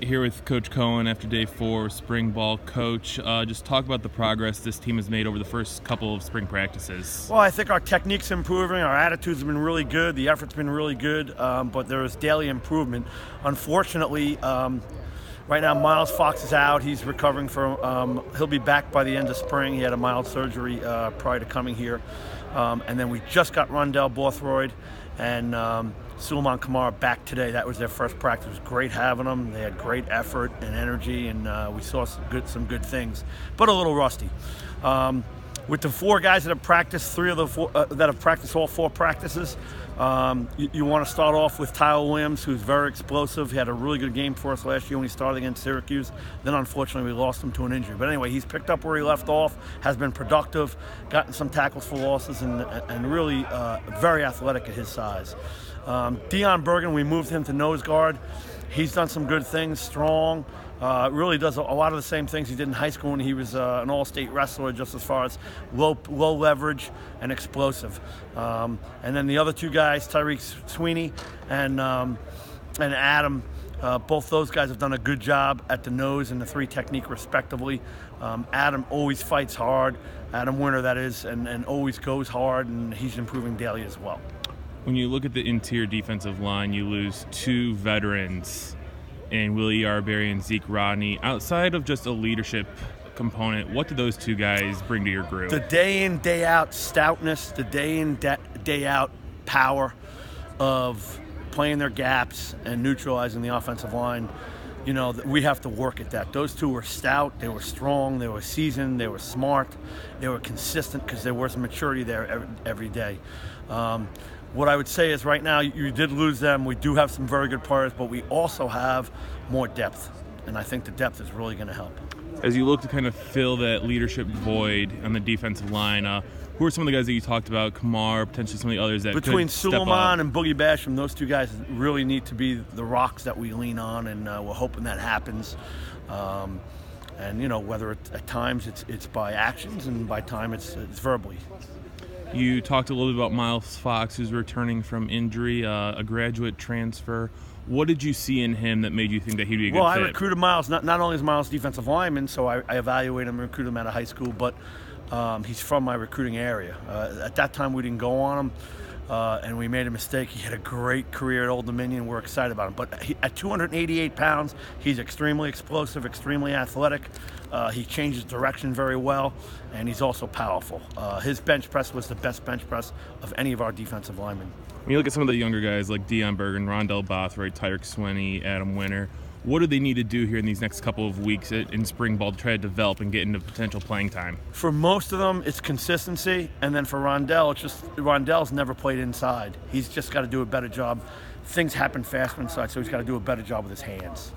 Here with Coach Cohen after day 4 of spring ball. Coach, just talk about the progress this team has made over the first couple of spring practices. Well, I think our technique's improving, our attitudes have been really good, the effort's been really good, but there is daily improvement. Unfortunately, right now Miles Fox is out. He's recovering from, he'll be back by the end of spring. He had a mild surgery prior to coming here. And then we just got Rondell Bothroyd and Suleiman Kamara back today. That was their first practice. It was great having them. They had great effort and energy, and we saw some good things, but a little rusty. With the 4 guys that have practiced, 3 of the 4 that have practiced all 4 practices, you want to start off with Tyler Williams, who's very explosive. He had a really good game for us last year when he started against Syracuse. Then, unfortunately, we lost him to an injury. But anyway, he's picked up where he left off, has been productive, gotten some tackles for losses, and really very athletic at his size. Deion Bergen, we moved him to nose guard. He's done some good things, strong. Really does a lot of the same things he did in high school when he was an all-state wrestler, just as far as low leverage and explosive. And then the other 2 guys, Tyreek Sweeney and Adam, both those guys have done a good job at the nose and the 3 technique respectively. Adam always fights hard, Adam Winter that is, and always goes hard, and he's improving daily as well. When you look at the interior defensive line, you lose 2 veterans in Willie Arbery and Zeke Rodney. Outside of just a leadership component, what do those 2 guys bring to your group? The day in, day out stoutness, the day in, day out power of playing their gaps and neutralizing the offensive line. You know, we have to work at that. Those 2 were stout, they were strong, they were seasoned, they were smart, they were consistent because there was maturity there every day. What I would say is right now you did lose them. We do have some very good players, but we also have more depth, and I think the depth is really going to help. As you look to kind of fill that leadership void on the defensive line, who are some of the guys that you talked about, Kamar, potentially some of the others that between could step up? Suleiman and Boogie Basham, those 2 guys really need to be the rocks that we lean on, and we're hoping that happens. And, you know, whether at times it's by actions and by time it's verbally. You talked a little bit about Miles Fox, who's returning from injury, a graduate transfer. What did you see in him that made you think that he'd be a good fit? Well, I recruited Miles. Not only is Miles defensive lineman, so I evaluated him and recruited him out of high school, but he's from my recruiting area. At that time, we didn't go on him, and we made a mistake. He had a great career at Old Dominion. We're excited about him. But at 288 pounds, he's extremely explosive, extremely athletic. He changes direction very well, and he's also powerful. His bench press was the best bench press of any of our defensive linemen. When you look at some of the younger guys like Deion Bergen, Rondell Bothroyd, Tyreek Sweeney, Adam Winter, what do they need to do here in these next couple of weeks in spring ball to try to develop and get into potential playing time? For most of them, it's consistency, and then for Rondell, it's just Rondell's never played inside. He's just got to do a better job. Things happen faster inside, so he's got to do a better job with his hands.